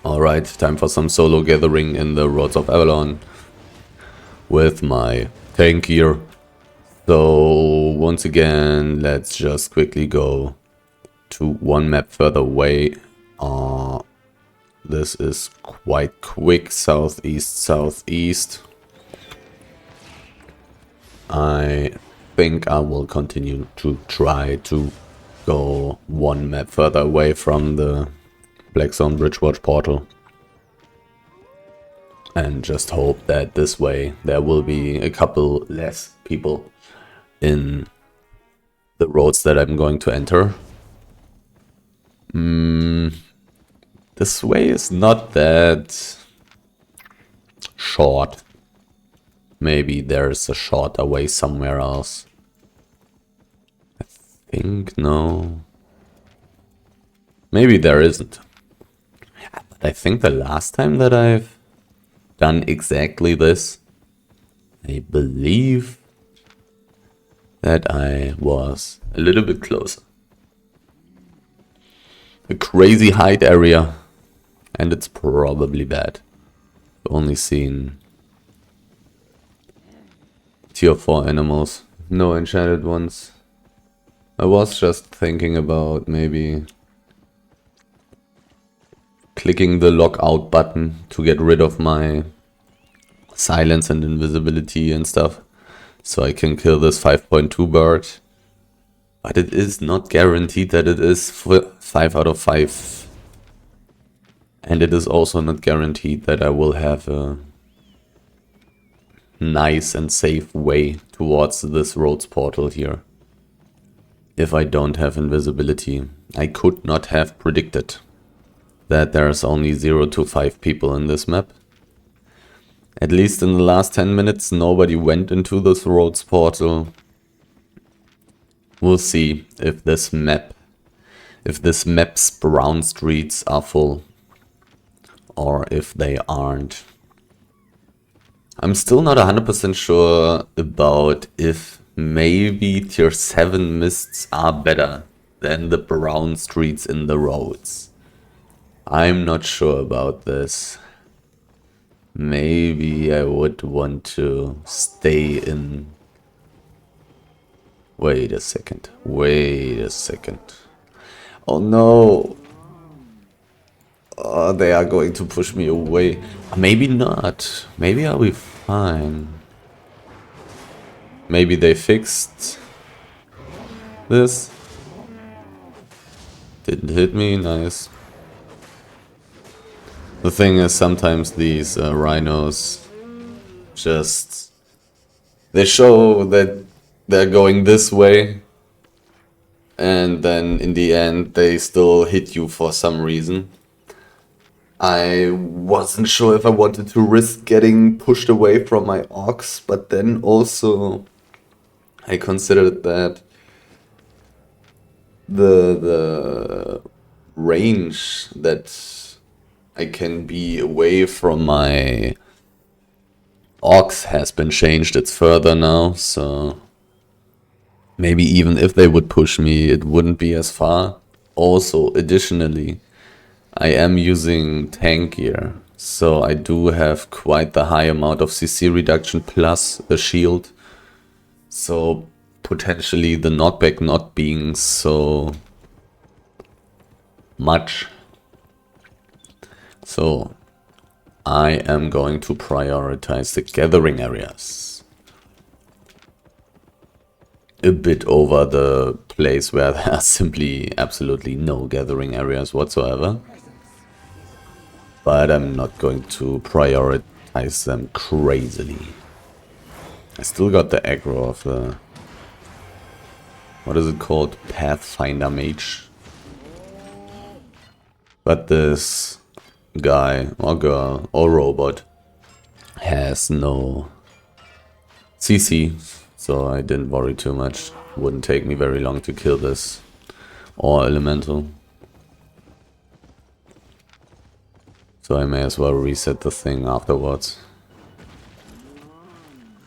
Alright, time for some solo gathering in the roads of Avalon with my tank gear. So once again, let's just quickly go to one map further away. This is quite quick, southeast. I think I will continue to try to go one map further away from the Black Zone Bridgewatch portal. And just hope that this way there will be a couple less people in the roads that I'm going to enter. This way is not that short. Maybe there's a shorter way somewhere else. I think no. Maybe there isn't. But I think the last time that I've done exactly this, I believe that I was a little bit closer. A crazy height area, and it's probably bad. I've only seen tier 4 animals, no enchanted ones. I was just thinking about maybe clicking the lockout button to get rid of my silence and invisibility and stuff, so I can kill this 5.2 bird. But it is not guaranteed that it is 5 out of 5. And it is also not guaranteed that I will have a nice and safe way towards this roads portal here. If I don't have invisibility, I could not have predicted that there's only 0 to 5 people in this map. At least in the last 10 minutes nobody went into this roads portal. We'll see if this map's brown streets are full or if they aren't. I'm still not 100% sure about if maybe tier 7 mists are better than the brown streets in the roads. I'm not sure about this. Maybe I would want to stay in... Wait a second. Oh no! Oh, they are going to push me away. Maybe not. Maybe I'll be fine. Maybe they fixed this. Didn't hit me, nice. The thing is, sometimes these rhinos just... They show that they're going this way, and then in the end they still hit you for some reason. I wasn't sure if I wanted to risk getting pushed away from my ox, but then also I considered that the range that I can be away from my ox has been changed. It's further now, so maybe even if they would push me, it wouldn't be as far. Also, additionally, I am using tank gear, so I do have quite the high amount of CC reduction plus a shield. So potentially the knockback not being so much. So I am going to prioritize the gathering areas a bit over the place where there are simply absolutely no gathering areas whatsoever. But I'm not going to prioritize them crazily. I still got the aggro of the... What is it called? Pathfinder Mage. But this guy or girl or robot has no CC, so I didn't worry too much. Wouldn't take me very long to kill this or elemental. So I may as well reset the thing afterwards.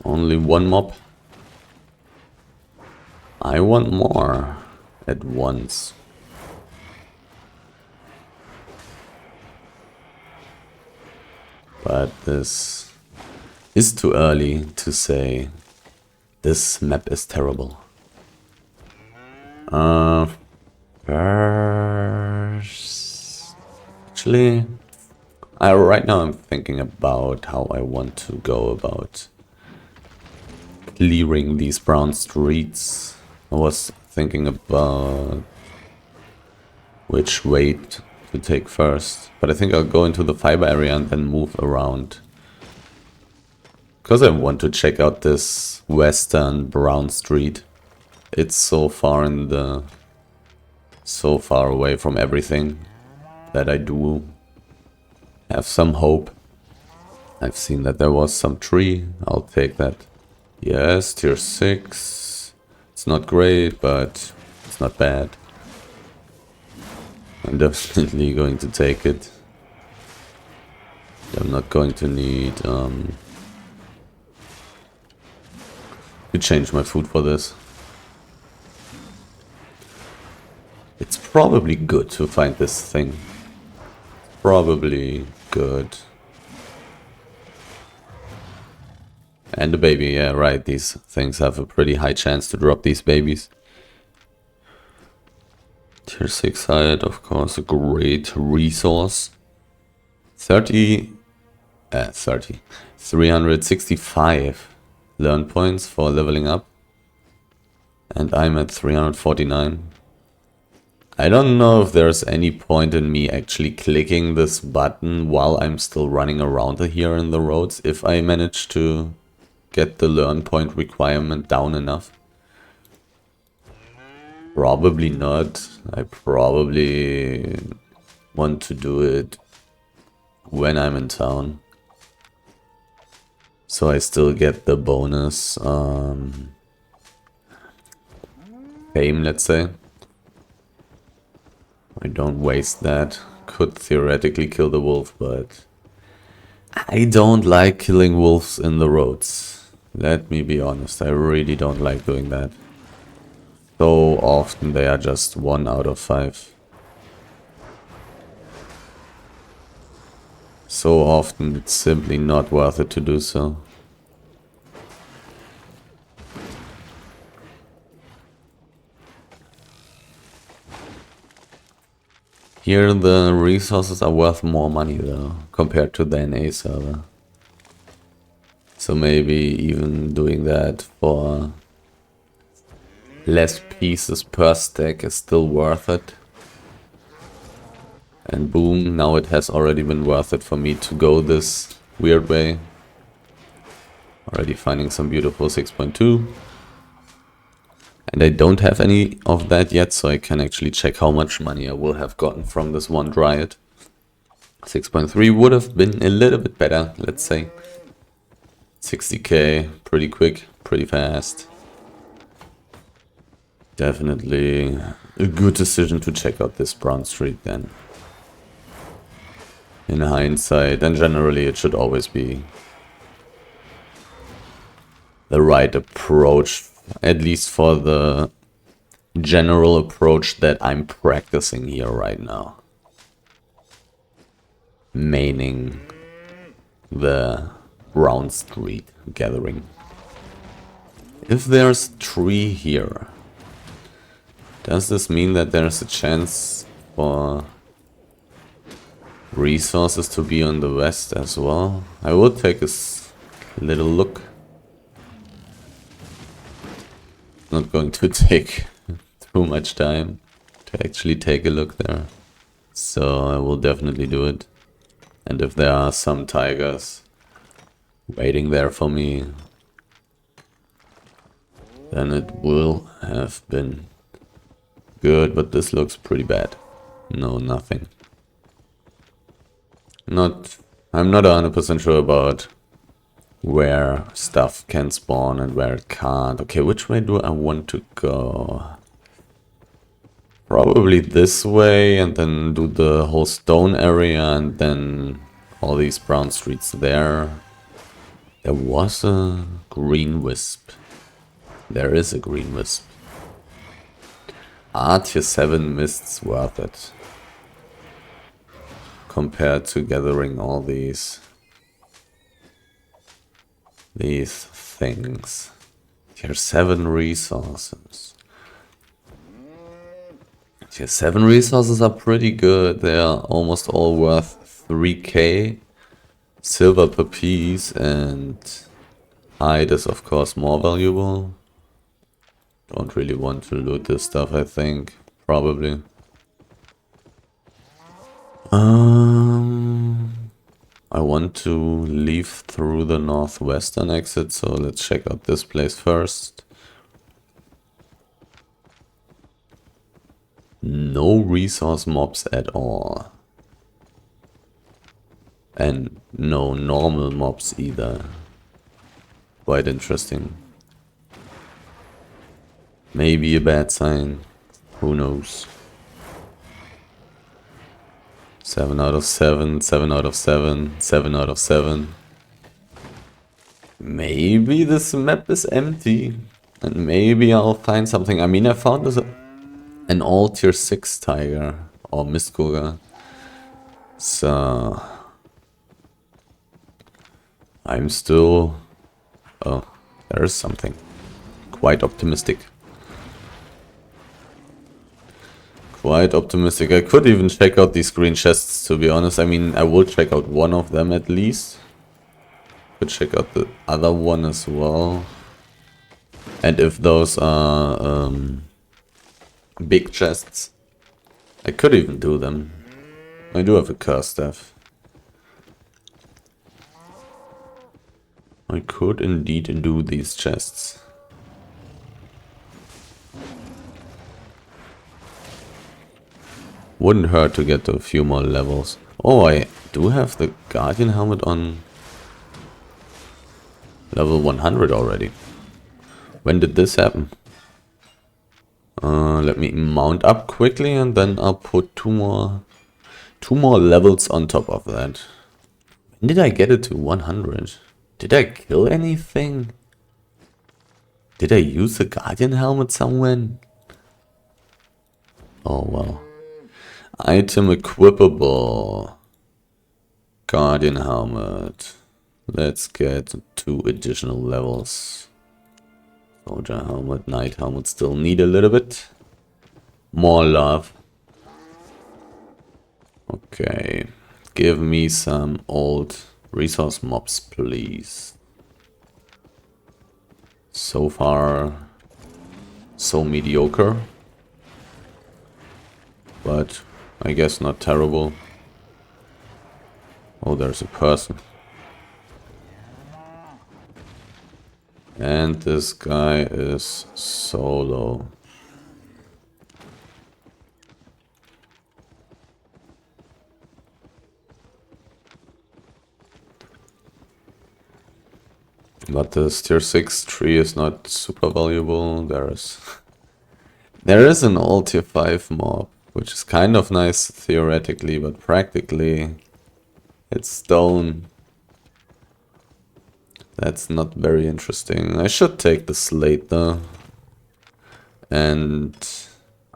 Only one mob. I want more at once. But this is too early to say this map is terrible. First, actually, right now I'm thinking about how I want to go about clearing these brown streets. I was thinking about which way to take first, but I think I'll go into the fiber area and then move around. Because I want to check out this western brown street. It's so far so far away from everything that I do have some hope. I've seen that there was some tree. I'll take that. Yes, tier 6. It's not great, but it's not bad. I'm definitely going to take it. I'm not going to need to change my food for this. It's probably good to find this thing. Probably good. And the baby, yeah, right. These things have a pretty high chance to drop these babies. Tier 6 hide, of course, a great resource. 365 learn points for leveling up. And I'm at 349. I don't know if there's any point in me actually clicking this button while I'm still running around here in the roads if I manage to get the learn point requirement down enough. Probably not. I probably want to do it when I'm in town. So I still get the bonus fame, let's say. I don't waste that. Could theoretically kill the wolf, but I don't like killing wolves in the roads. Let me be honest, I really don't like doing that. So often they are just 1 out of 5. So often it's simply not worth it to do so. Here the resources are worth more money though, compared to the NA server. So maybe even doing that for less pieces per stack is still worth it. And boom, now it has already been worth it for me to go this weird way. Already finding some beautiful 6.2. And I don't have any of that yet, so I can actually check how much money I will have gotten from this one dryad. 6.3 would have been a little bit better, let's say. 60k, pretty quick, pretty fast. Definitely a good decision to check out this brown street then. In hindsight, and generally it should always be the right approach, at least for the general approach that I'm practicing here right now. Maining the brown street gathering. If there's a tree here, does this mean that there's a chance for resources to be on the west as well? I will take a little look. Not going to take too much time to actually take a look there. So I will definitely do it. And if there are some tigers waiting there for me, then it will have been good, but this looks pretty bad. No, nothing. I'm not 100% sure about where stuff can spawn and where it can't. Okay, which way do I want to go? Probably this way and then do the whole stone area and then all these brown streets there. There was a green wisp. There is a green wisp. Are tier 7 mists worth it? Compared to gathering all these these things. Tier 7 resources. Tier 7 resources are pretty good. They are almost all worth 3k. Silver per piece, and hide is of course more valuable. Don't really want to loot this stuff, I think. Probably. I want to leave through the northwestern exit, so let's check out this place first. No resource mobs at all. And no normal mobs either. Quite interesting. Maybe a bad sign. Who knows? 7 out of 7, 7 out of 7, 7 out of 7. Maybe this map is empty. And maybe I'll find something. I mean, I found an all tier 6 tiger. Or Mistgurker. So... I'm still... Oh, there is something. Quite optimistic. Quite optimistic. I could even check out these green chests, to be honest. I mean, I will check out one of them at least. Could check out the other one as well. And if those are big chests, I could even do them. I do have a curse staff. I could indeed do these chests. Wouldn't hurt to get to a few more levels. Oh, I do have the Guardian helmet on level 100 already. When did this happen? Let me mount up quickly and then I'll put two more levels on top of that. When did I get it to 100? Did I kill anything? Did I use the Guardian helmet somewhere? Oh well. Item equipable. Guardian helmet. Let's get 2 additional levels. Soldier helmet, knight helmet still need a little bit more love. Okay. Give me some old resource mobs, please. So far, so mediocre. But I guess not terrible. Oh, there's a person. And this guy is solo. But this tier 6 tree is not super valuable. There is an old tier 5 mob, which is kind of nice theoretically, but practically it's stone. That's not very interesting. I should take the slate though. And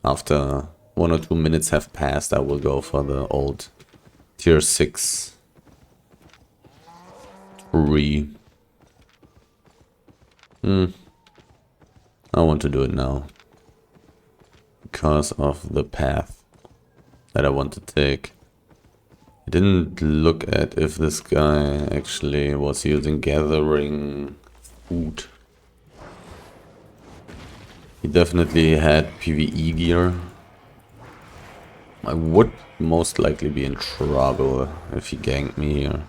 after 1 or 2 minutes have passed, I will go for the old tier 6 tree. I want to do it now. Because of the path that I want to take. I didn't look at if this guy actually was using gathering food. He definitely had PvE gear. I would most likely be in trouble if he ganked me here.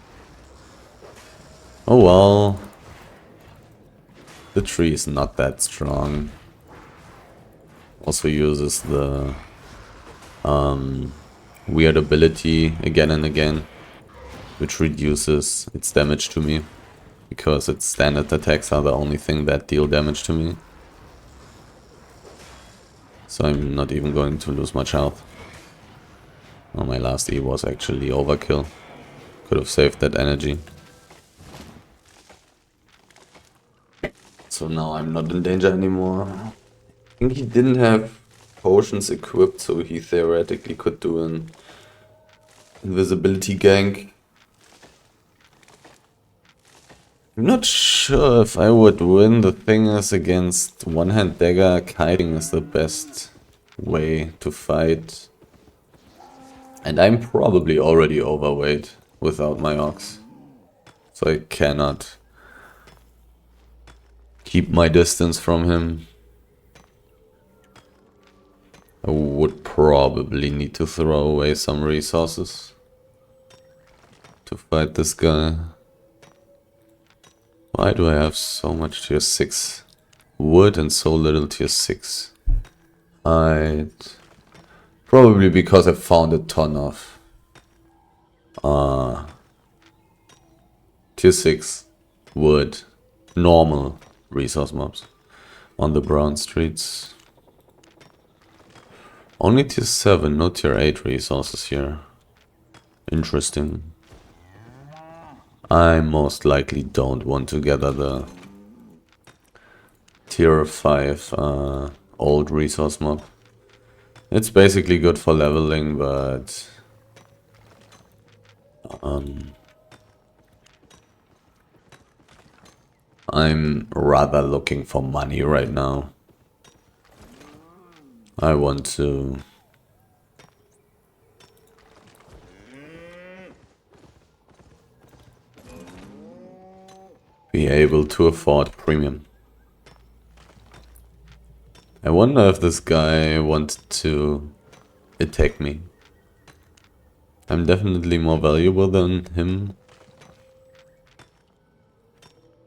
Oh well. The tree is not that strong. Also uses the weird ability again and again, which reduces its damage to me, because its standard attacks are the only thing that deal damage to me. So I'm not even going to lose much health. Oh, my last E was actually overkill. Could have saved that energy. So now I'm not in danger anymore. I think he didn't have potions equipped, so he theoretically could do an invisibility gank. I'm not sure if I would win. The thing is, against one-hand dagger, kiting is the best way to fight. And I'm probably already overweight without my ox. So I cannot keep my distance from him. I would probably need to throw away some resources to fight this guy. Why do I have so much tier 6 wood and so little tier 6? Probably because I found a ton of tier 6 wood normal resource mobs on the brown streets. Only tier 7, no tier 8 resources here. Interesting. I most likely don't want to gather the tier 5 old resource mob. It's basically good for leveling, but I'm rather looking for money right now. I want to be able to afford premium. I wonder if this guy wanted to attack me. I'm definitely more valuable than him.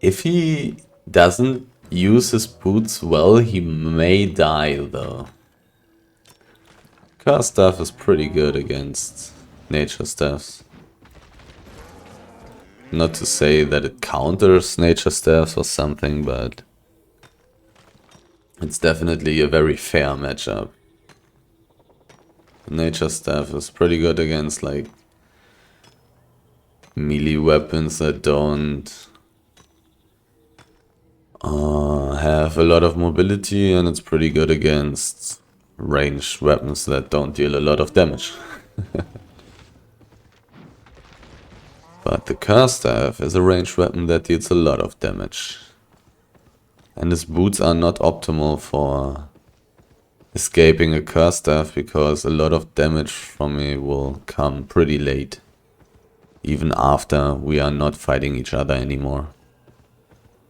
If he doesn't use his boots well, he may die though. Car staff is pretty good against nature staffs. Not to say that it counters nature staffs or something, but it's definitely a very fair matchup. Nature staff is pretty good against like melee weapons that don't have a lot of mobility, and it's pretty good against ranged weapons that don't deal a lot of damage. But the car staff is a ranged weapon that deals a lot of damage. And his boots are not optimal for escaping a car staff, because a lot of damage from me will come pretty late. Even after we are not fighting each other anymore.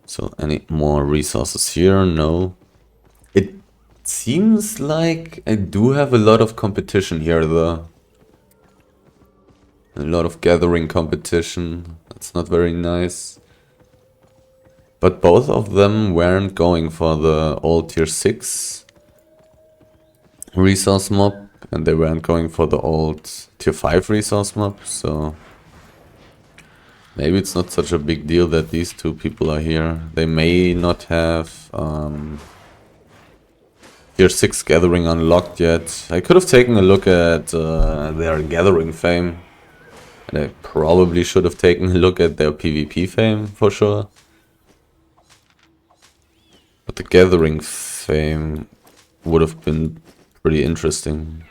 So any more resources here? No. It seems like I do have a lot of competition here though. A lot of gathering competition. That's not very nice. But both of them weren't going for the old tier 6 resource mob, and they weren't going for the old tier 5 resource mob, so maybe it's not such a big deal that these two people are here. They may not have tier 6 gathering unlocked yet. I could have taken a look at their gathering fame. And I probably should have taken a look at their PvP fame for sure. But the gathering fame would have been pretty interesting.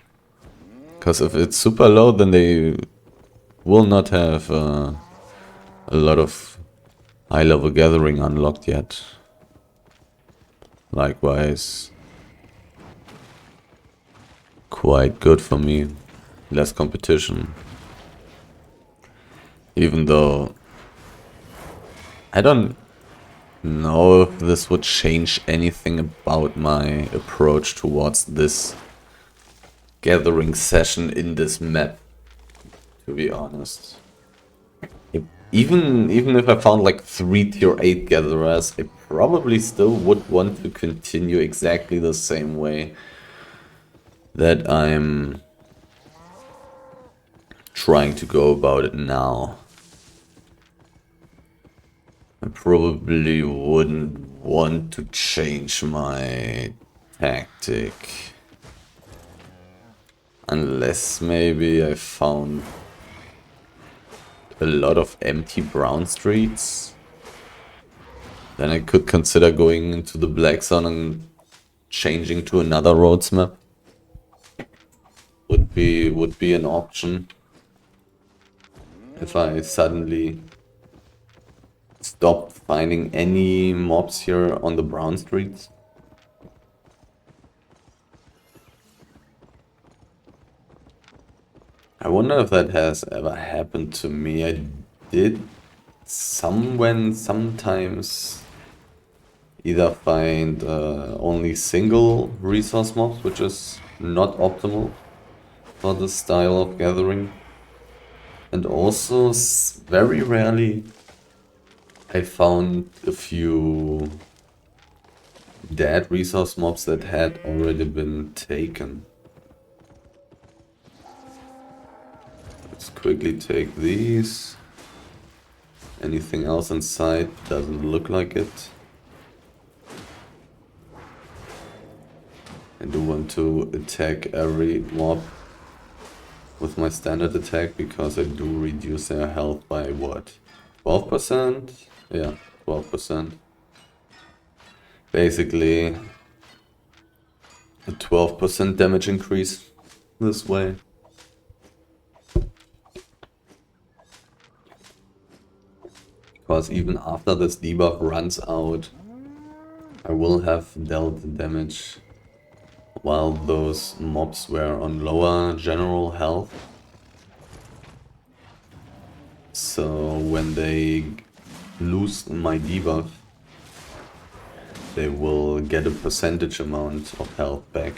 Because if it's super low, then they will not have a lot of high level gathering unlocked yet. Likewise, quite good for me. Less competition. Even though I don't know if this would change anything about my approach towards this gathering session in this map, to be honest. Even if I found like 3 tier 8 gatherers, I probably still would want to continue exactly the same way that I'm trying to go about it now. I probably wouldn't want to change my tactic. Unless maybe I found a lot of empty brown streets. Then I could consider going into the black zone and changing to another roads map. Would be an option. If I suddenly stopped finding any mobs here on the brown streets. I wonder if that has ever happened to me. I did sometimes either find only single resource mobs, which is not optimal for this style of gathering. And also, very rarely, I found a few dead resource mobs that had already been taken. Let's quickly take these. Anything else inside? Doesn't look like it. I do want to attack every mob with my standard attack because I do reduce their health by what? 12%? Yeah, 12%. Basically a 12% damage increase this way. Because even after this debuff runs out, I will have dealt damage while those mobs were on lower general health. So when they lose my debuff, they will get a percentage amount of health back.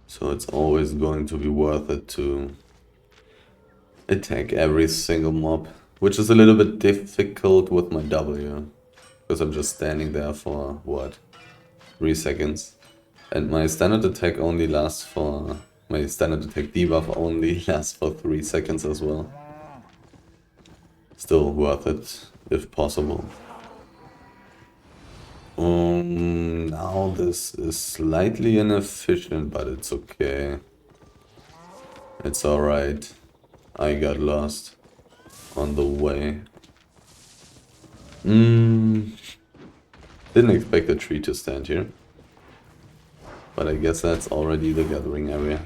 So it's always going to be worth it to attack every single mob, which is a little bit difficult with my W, because I'm just standing there for, what, 3 seconds. And my standard attack only lasts for... my standard attack debuff only lasts for 3 seconds as well. Still worth it, if possible. Now this is slightly inefficient, but it's okay. It's alright. I got lost on the way. Didn't expect a tree to stand here. But I guess that's already the gathering area.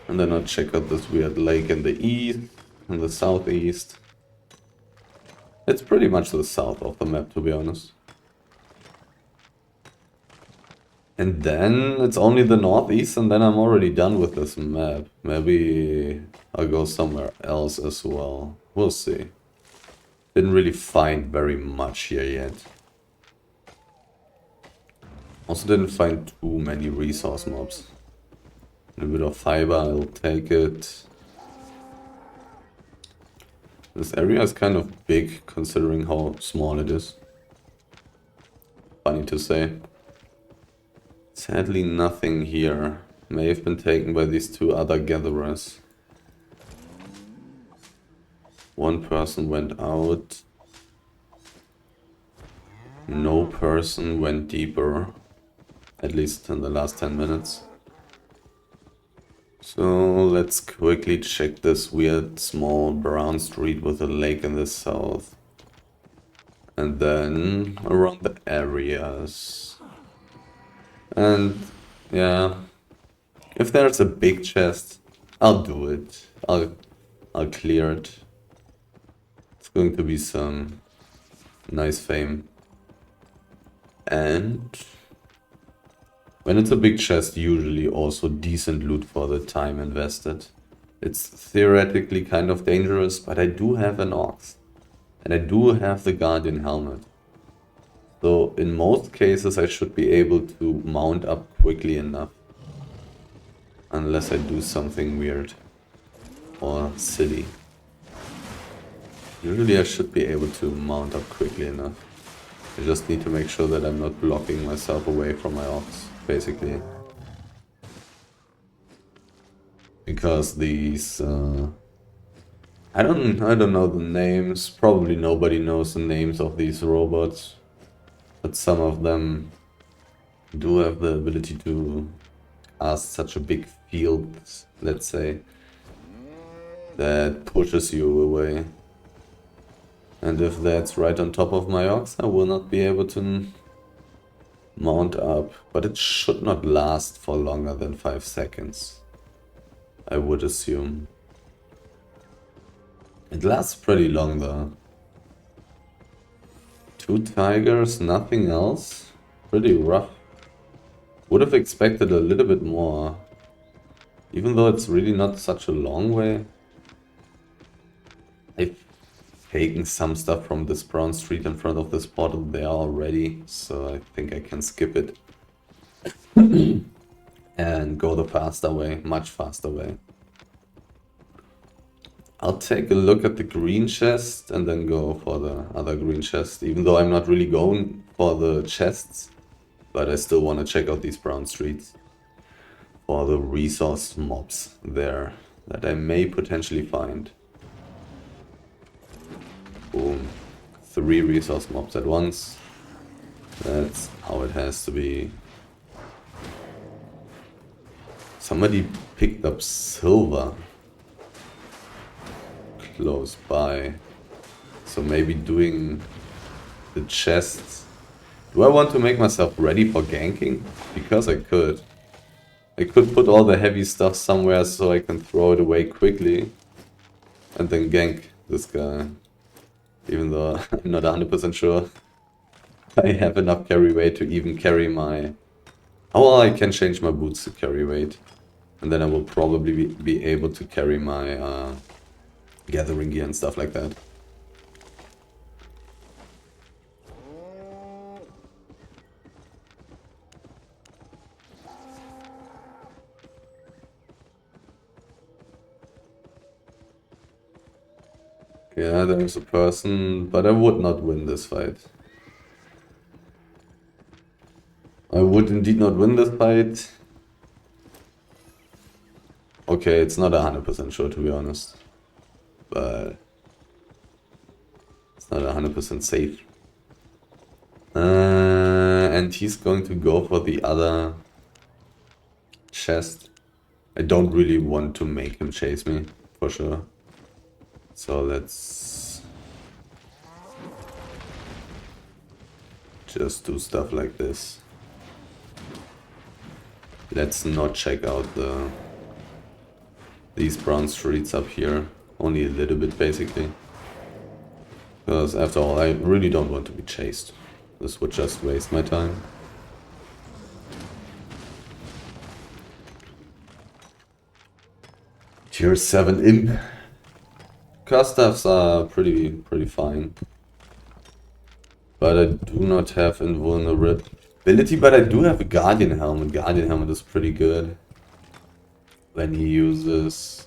And then I'll check out this weird lake in the east, in the southeast. It's pretty much the south of the map, to be honest. And then it's only the northeast, and then I'm already done with this map. Maybe I'll go somewhere else as well. We'll see. Didn't really find very much here yet. Also didn't find too many resource mobs. A bit of fiber, I'll take it. This area is kind of big considering how small it is. Funny to say. Sadly nothing here. May have been taken by these 2 other gatherers. One person went out. No person went deeper. At least in the last 10 minutes. So let's quickly check this weird small brown street with a lake in the south. And then around the areas. And yeah, if there's a big chest, I'll do it. I'll clear it. It's going to be some nice fame. And when it's a big chest, usually also decent loot for the time invested. It's theoretically kind of dangerous, but I do have an ox. And I do have the Guardian helmet. So in most cases I should be able to mount up quickly enough. Unless I do something weird or silly. Usually I should be able to mount up quickly enough. I just need to make sure that I'm not blocking myself away from my ox, basically. Because these I don't know the names. Probably nobody knows the names of these robots. But some of them do have the ability to cast such a big field, let's say, that pushes you away. And if that's right on top of my ox, I will not be able to Mount up, but it should not last for longer than 5 seconds. I would assume. It lasts pretty long though. 2 tigers, nothing else. Pretty rough. Would have expected a little bit more. Even though it's really not such a long way. I've taken some stuff from this brown street in front of this portal there already, so I think I can skip it. And go the faster way, much faster way. I'll take a look at the green chest and then go for the other green chest, even though I'm not really going for the chests, but I still want to check out these brown streets for the resource mobs there that I may potentially find. Boom. 3 resource mobs at once. That's how it has to be. Somebody picked up silver close by. So maybe doing the chests. Do I want to make myself ready for ganking? Because I could. I could put all the heavy stuff somewhere so I can throw it away quickly. And then gank this guy. Even though I'm not 100% sure I have enough carry weight to even carry my... Oh, well, I can change my boots to carry weight. And then I will probably be able to carry my gathering gear and stuff like that. Yeah, there's a person, but I would not win this fight. I would indeed not win this fight. Okay, it's not 100% sure to be honest. But it's not 100% safe. And he's going to go for the other chest. I don't really want to make him chase me, for sure. So let's just do stuff like this. Let's not check out these brown streets up here. Only a little bit, basically. Because after all, I really don't want to be chased. This would just waste my time. Tier 7 imp. Curse staffs are pretty fine. But I do not have invulnerability, but I do have a Guardian Helmet. Guardian Helmet is pretty good. When he uses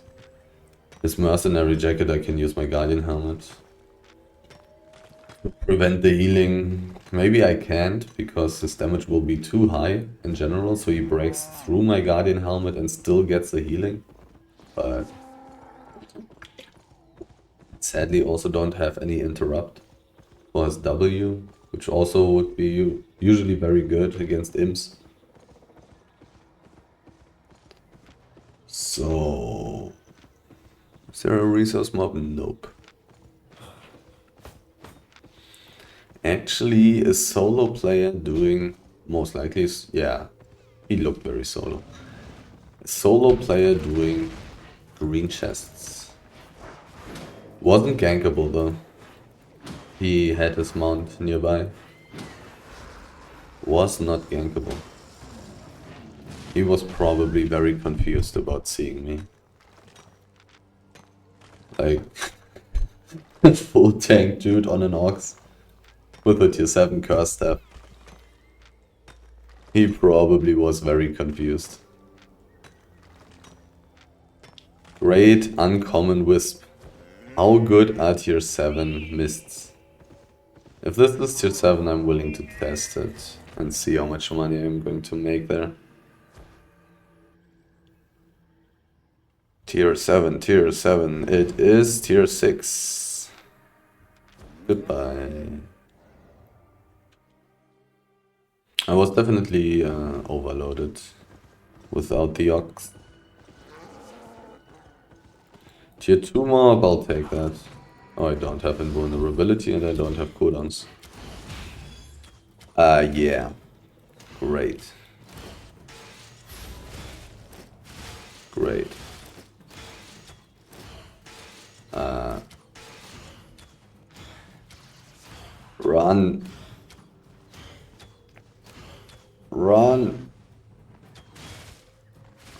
his Mercenary Jacket, I can use my Guardian Helmet. To prevent the healing, maybe I can't, because his damage will be too high in general, so he breaks through my Guardian Helmet and still gets the healing. But sadly also don't have any interrupt for his W, which also would be usually very good against imps. So, is there a resource mob? Nope. Actually, a solo player doing, most likely, yeah, he looked very solo. A solo player doing green chests. Wasn't gankable though. He had his mount nearby. Was not gankable. He was probably very confused about seeing me. Like, full tank dude on an ox with a tier 7 curse staff. He probably was very confused. Great uncommon wisp. How good are tier 7 mists? If this is tier 7, I'm willing to test it and see how much money I'm going to make there. Tier 7, tier 7. It is tier 6. Goodbye. I was definitely overloaded without the ox. Tier 2 mob, I'll take that. Oh, I don't have invulnerability and I don't have cooldowns. Yeah. Great. Great. Run. Run.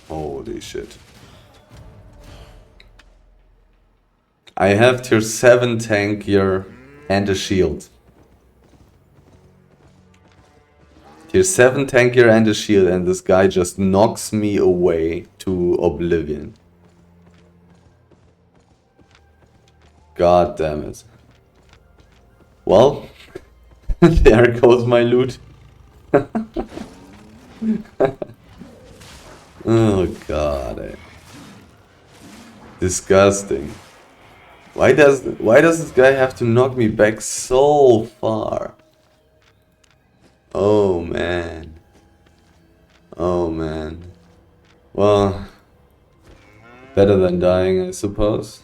Holy shit. I have tier 7 tank here and a shield. Tier 7 tank here and a shield, and this guy just knocks me away to oblivion. God damn it. Well, there goes my loot. Oh god. Disgusting. Why does this guy have to knock me back so far? Oh man. Oh man. Well, better than dying, I suppose.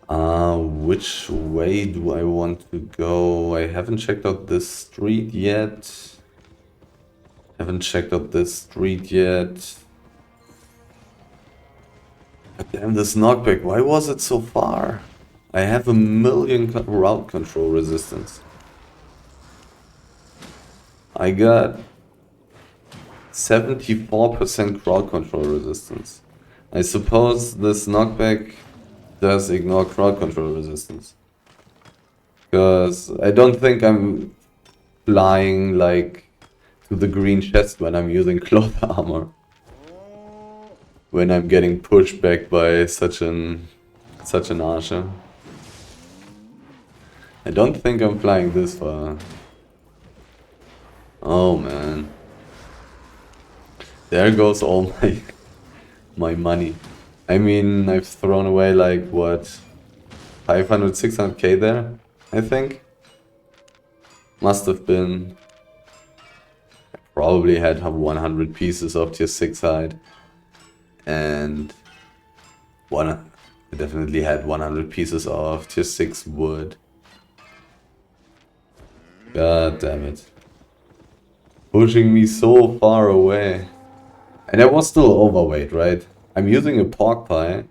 Which way do I want to go? I haven't checked out this street yet. Haven't checked out this street yet. God damn, this knockback, why was it so far? I have a million route control resistance. I got 74% crowd control resistance. I suppose this knockback does ignore crowd control resistance. Because I don't think I'm flying like to the green chest when I'm using cloth armor. When I'm getting pushed back by such an archer. I don't think I'm flying this far. Oh man. There goes all my money. I mean, I've thrown away like what, 500, 600k there, I think. Must have been. I probably had 100 pieces of tier 6 hide. And I definitely had 100 pieces of tier 6 wood. God damn it. Pushing me so far away. And I was still overweight, right? I'm using a pork pie.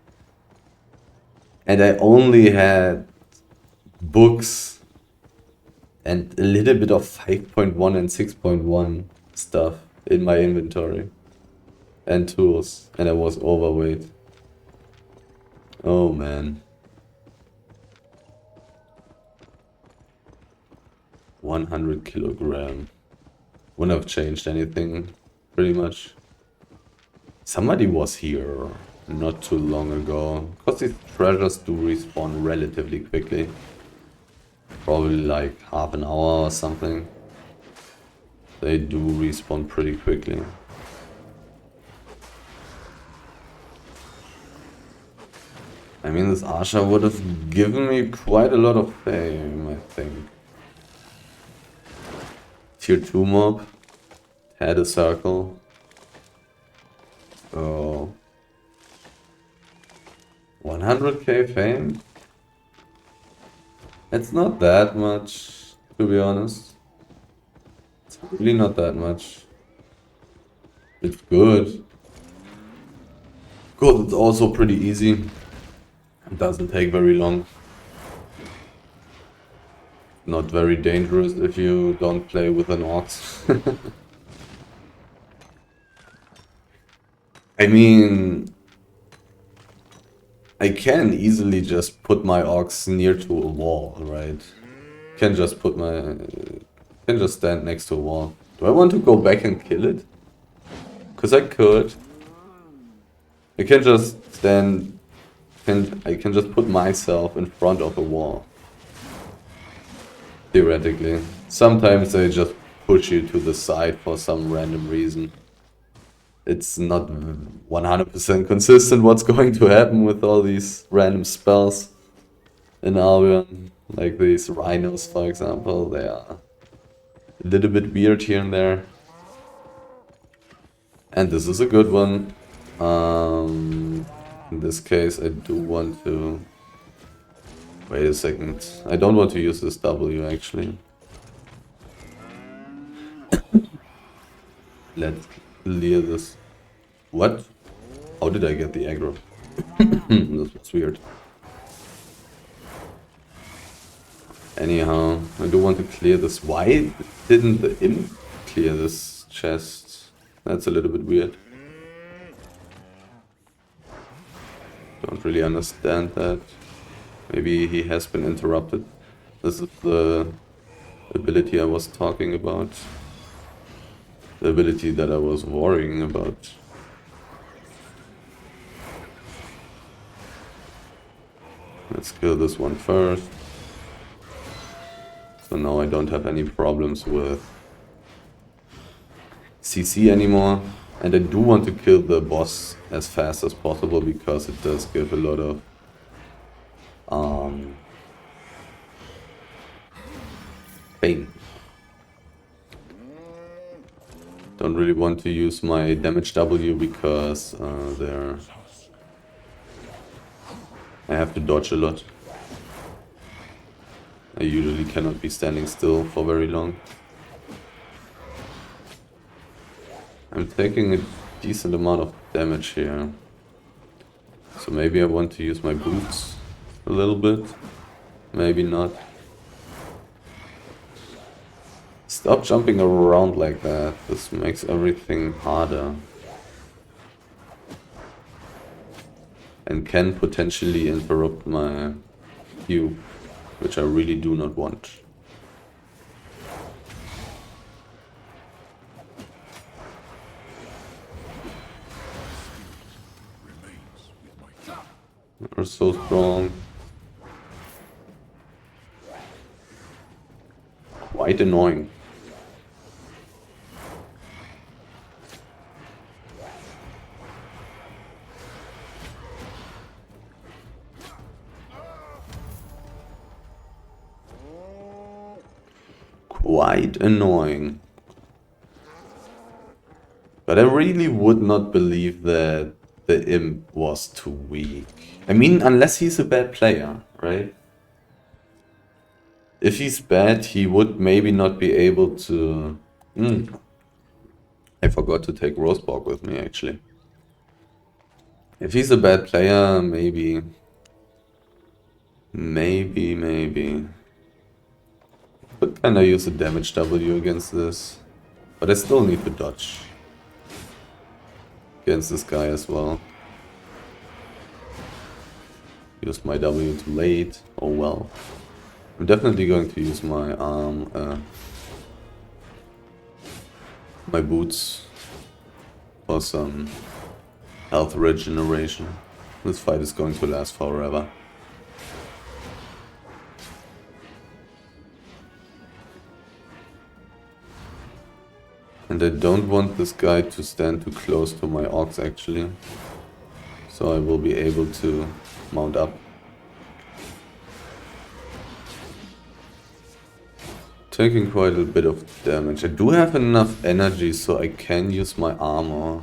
And I only had books and a little bit of 5.1 and 6.1 stuff in my inventory. And tools. And I was overweight. Oh man. 100 kilogram. Wouldn't have changed anything, pretty much. Somebody was here not too long ago. Because these treasures do respawn relatively quickly. Probably like half an hour or something. They do respawn pretty quickly. I mean, this Archer would have given me quite a lot of fame, I think. Tier 2 mob. Had a circle. Oh. 100k fame? It's not that much, to be honest. It's really not that much. It's good. Good, it's also pretty easy. It doesn't take very long. Not very dangerous if you don't play with an ox. I mean, I can easily just put my ox near to a wall, right? Can just stand next to a wall. Do I want to go back and kill it? Cause I could. I can just stand. I can just put myself in front of a wall. Theoretically. Sometimes they just push you to the side for some random reason. It's not 100% consistent what's going to happen with all these random spells in Albion. Like these rhinos, for example. They are a little bit weird here and there. And this is a good one. In this case, I do want to... Wait a second. I don't want to use this W, actually. Let's clear this. What? How did I get the aggro? This was weird. Anyhow, I do want to clear this. Why didn't the imp clear this chest? That's a little bit weird. Don't really understand that. Maybe he has been interrupted. This is the ability I was talking about. The ability that I was worrying about. Let's kill this one first. So now I don't have any problems with CC anymore. And I do want to kill the boss as fast as possible because it does give a lot of pain. Don't really want to use my damage W because I have to dodge a lot. I usually cannot be standing still for very long. I'm taking a decent amount of damage here. So maybe I want to use my boots a little bit. Maybe not. Stop jumping around like that. This makes everything harder. And can potentially interrupt my queue, which I really do not want. You're so strong. Quite annoying. Quite annoying. But I really would not believe that the imp was too weak. I mean, unless he's a bad player, right? If he's bad, he would maybe not be able to... I forgot to take Roseborg with me, actually. If he's a bad player, maybe... Maybe... But can I use a damage W against this? But I still need to dodge. Against this guy as well. Used my W too late. Oh well. I'm definitely going to use my my boots for some health regeneration. This fight is going to last forever. And I don't want this guy to stand too close to my orcs actually. So I will be able to mount up. Taking quite a bit of damage. I do have enough energy so I can use my armor.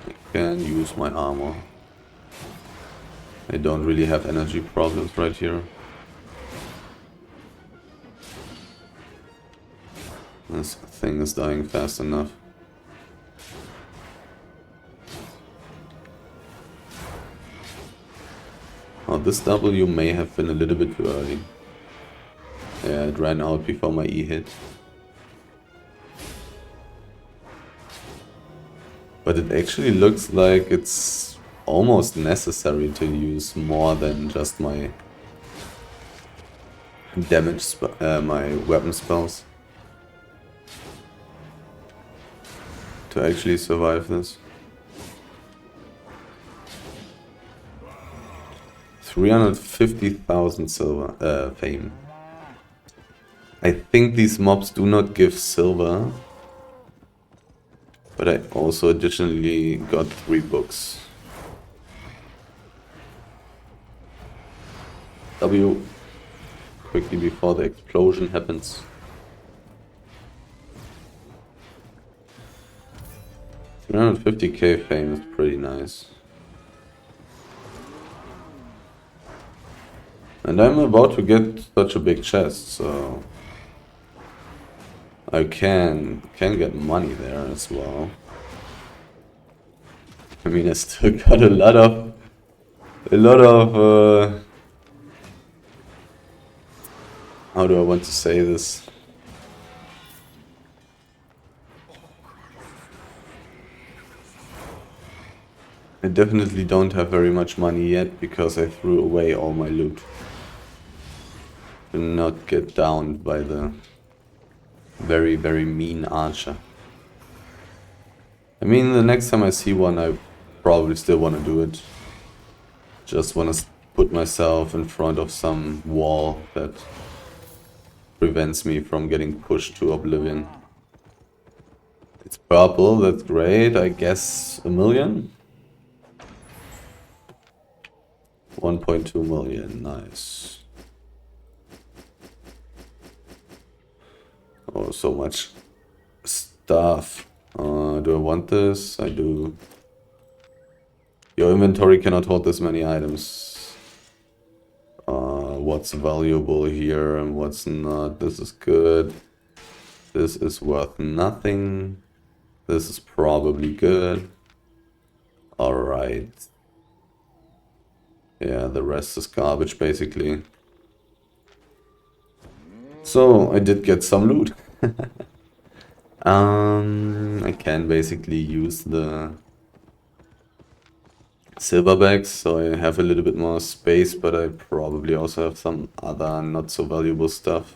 I can use my armor. I don't really have energy problems right here. This thing is dying fast enough. Oh, this W may have been a little bit too early. Yeah, it ran out before my E hit. But it actually looks like it's almost necessary to use more than just my damage, my weapon spells. To actually survive this. 350,000 silver, fame. I think these mobs do not give silver. But I also additionally got 3 books. W. Quickly before the explosion happens. 350k fame is pretty nice. And I'm about to get such a big chest, so I can get money there as well. I mean, I still got a lot of how do I want to say this? I definitely don't have very much money yet because I threw away all my loot. To not get downed by the very, very mean archer. I mean, the next time I see one, I probably still want to do it. Just want to put myself in front of some wall that prevents me from getting pushed to oblivion. It's purple, that's great. I guess a million? 1.2 million, nice. Oh, so much stuff. Do I want this? I do. Your inventory cannot hold this many items. What's valuable here and what's not? This is good. This is worth nothing. This is probably good. Alright. Yeah, the rest is garbage basically. So, I did get some loot. I can basically use the silverbacks, so I have a little bit more space, but I probably also have some other not so valuable stuff.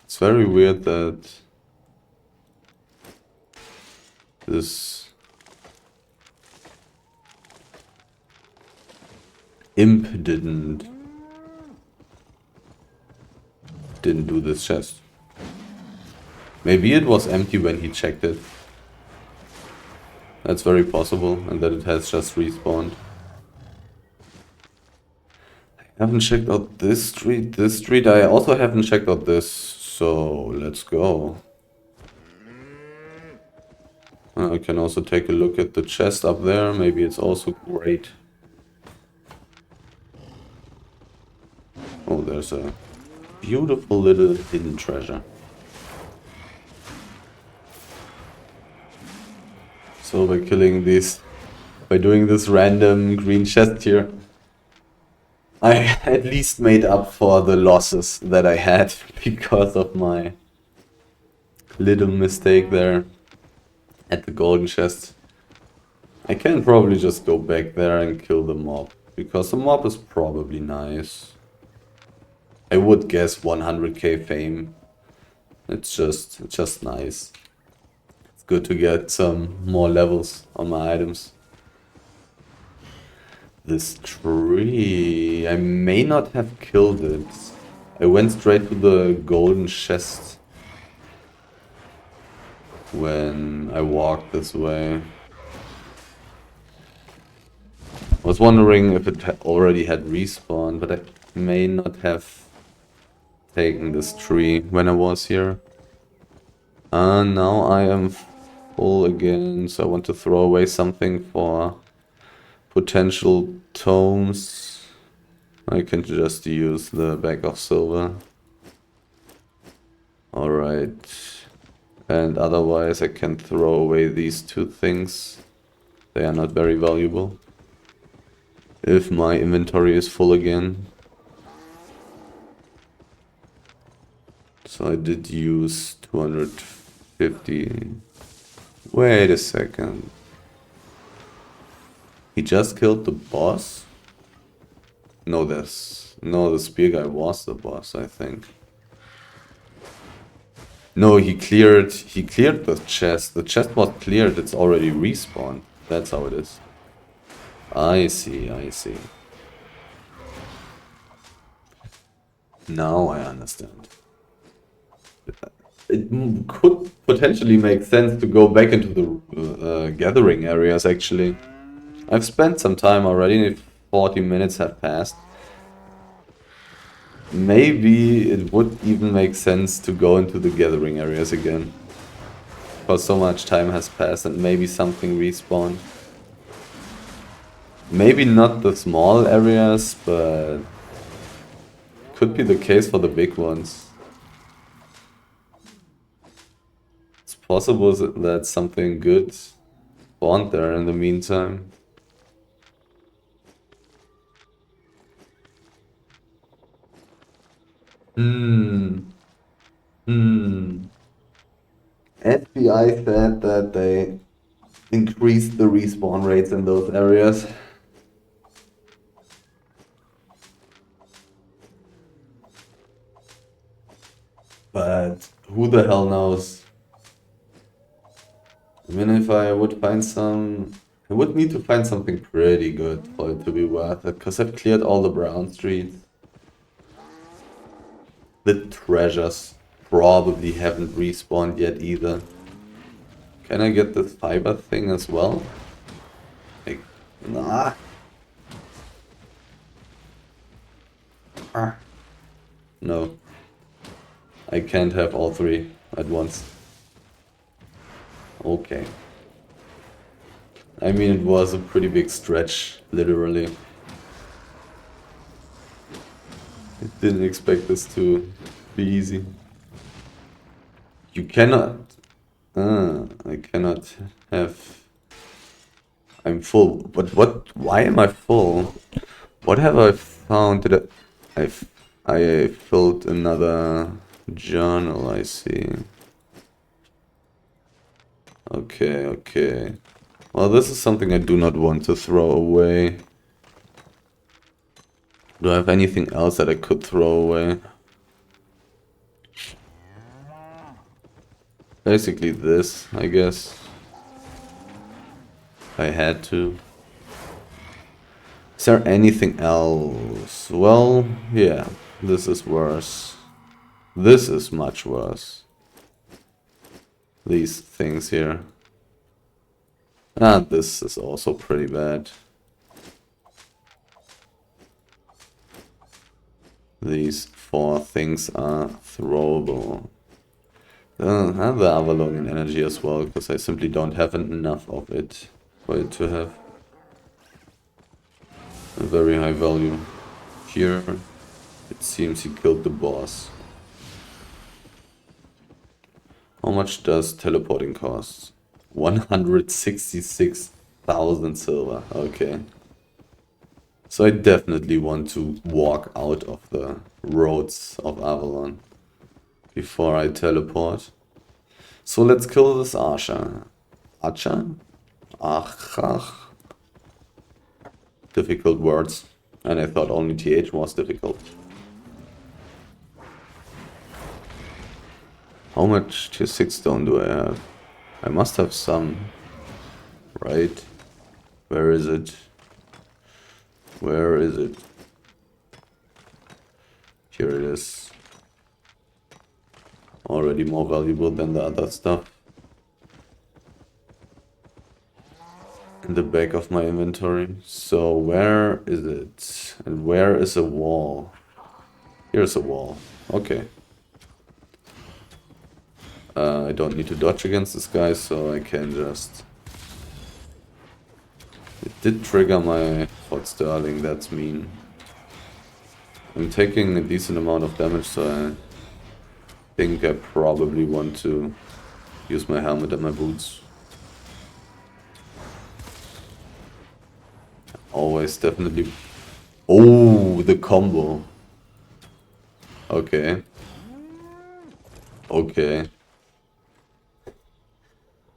It's very weird that this imp didn't do this chest. Maybe it was empty when he checked it. That's very possible, and that it has just respawned. I haven't checked out this street. This street, I also haven't checked out this, so let's go. I can also take a look at the chest up there. Maybe it's also great. Oh, there's a beautiful little hidden treasure. So by doing this random green chest here, I at least made up for the losses that I had because of my little mistake there at the golden chest. I can probably just go back there and kill the mob, because the mob is probably nice. I would guess 100k fame. It's just nice. It's good to get some more levels on my items. This tree, I may not have killed it. I went straight to the golden chest when I walked this way. I was wondering if it already had respawned, but I may not have taken this tree when I was here. Now I am full again, so I want to throw away something for potential tomes. I can just use the bag of silver. Alright. And otherwise I can throw away these two things. They are not very valuable. If my inventory is full again. So I did use 250. Wait a second. He just killed the boss? No, the spear guy was the boss, I think. No, he cleared the chest. The chest was cleared, it's already respawned. That's how it is. I see. Now I understand. It could potentially make sense to go back into the gathering areas, actually. I've spent some time already, 40 minutes have passed. Maybe it would even make sense to go into the gathering areas again. Because so much time has passed and maybe something respawned. Maybe not the small areas, but could be the case for the big ones. It's possible that something good spawned there in the meantime. FBI said that they increased the respawn rates in those areas. But who the hell knows? I mean, if I would find some... I would need to find something pretty good for it to be worth it, because I've cleared all the brown streets. The treasures probably haven't respawned yet either. Can I get this fiber thing as well? Like, nah. No. I can't have all three at once. Okay. I mean, it was a pretty big stretch, literally. I didn't expect this to be easy. You cannot... I cannot have... I'm full. But what... Why am I full? What have I found? Did I filled another journal, I see. Okay, okay. Well, this is something I do not want to throw away. Do I have anything else that I could throw away? Basically this, I guess. I had to. Is there anything else? Well, yeah, this is worse. This is much worse. These things here. Ah, this is also pretty bad. These 4 things are throwable. I have the Avalon in energy as well, because I simply don't have enough of it for it to have a very high value. Here, it seems he killed the boss. How much does teleporting cost? 166,000 silver. Okay. So I definitely want to walk out of the roads of Avalon before I teleport. So let's kill this Archer. Archer? Ach. Difficult words. And I thought only TH was difficult. How much tier 6 stone do I have? I must have some. Right? Where is it? Where is it? Here it is. Already more valuable than the other stuff. In the back of my inventory. So where is it? And where is a wall? Here's a wall. Okay. I don't need to dodge against this guy, so I can just... It did trigger my Fort Sterling, that's mean. I'm taking a decent amount of damage, so I think I probably want to use my helmet and my boots. Always definitely... Oh, the combo. Okay. Okay.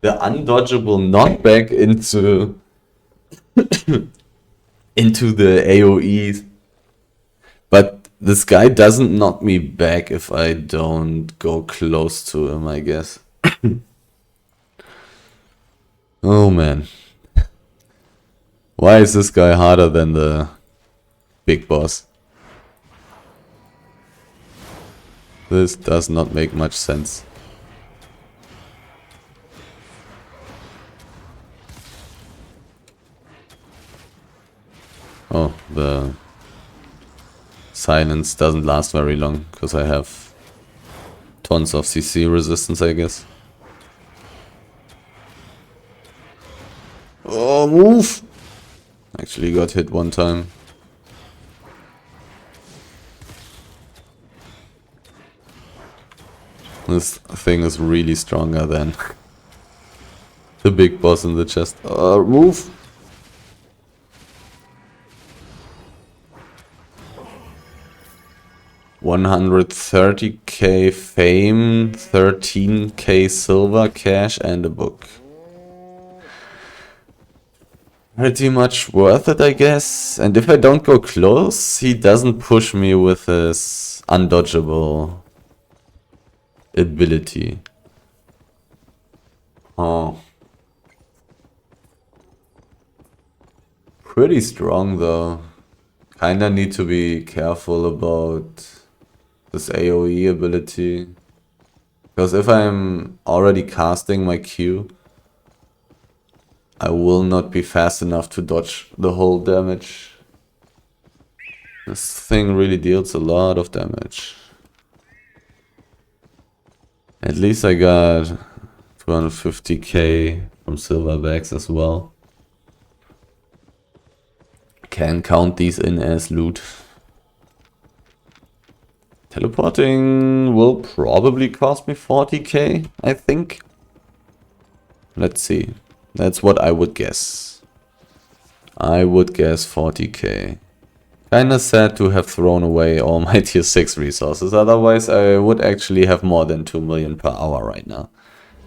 The undodgeable knockback into... into the AoEs. But this guy doesn't knock me back if I don't go close to him, I guess. Oh man. Why is this guy harder than the big boss? This does not make much sense. Oh, the silence doesn't last very long, because I have tons of CC resistance, I guess. Oh, move! Actually got hit one time. This thing is really stronger than the big boss in the chest. Move! $130k fame, 13k silver, cash, and a book. Pretty much worth it, I guess. And if I don't go close, he doesn't push me with his undodgeable ability. Oh. Pretty strong though. Kinda need to be careful about this AoE ability. Because if I'm already casting my Q, I will not be fast enough to dodge the whole damage. This thing really deals a lot of damage. At least I got 250k from silverbacks as well. Can count these in as loot. Teleporting will probably cost me 40k, I think. Let's see. That's what I would guess. I would guess 40k. Kinda sad to have thrown away all my tier 6 resources, otherwise I would actually have more than 2 million per hour right now.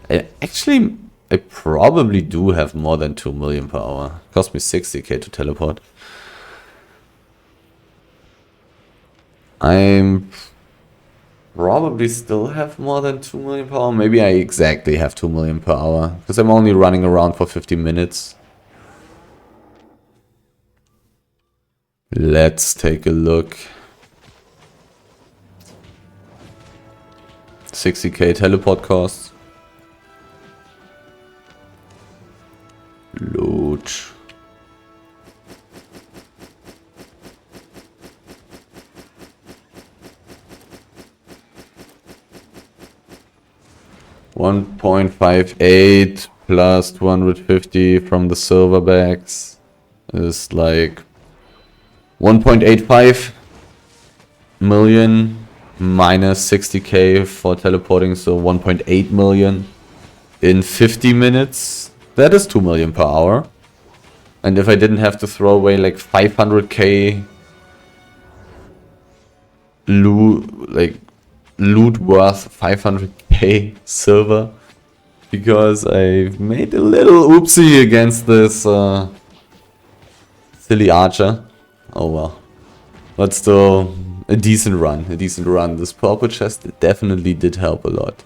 I probably do have more than 2 million per hour. Cost me 60k to teleport. I'm probably still have more than 2 million per hour. Maybe I exactly have 2 million per hour, because I'm only running around for 50 minutes. Let's take a look. 60k teleport costs. Loot. $1.58 plus 250 from the silverbacks is like 1.85 million minus 60k for teleporting, so 1.8 million in 50 minutes. That is 2 million per hour. And if I didn't have to throw away like 500k loot worth 500k silver, because I made a little oopsie against this silly archer. Oh well. But still, a decent run. This purple chest definitely did help a lot.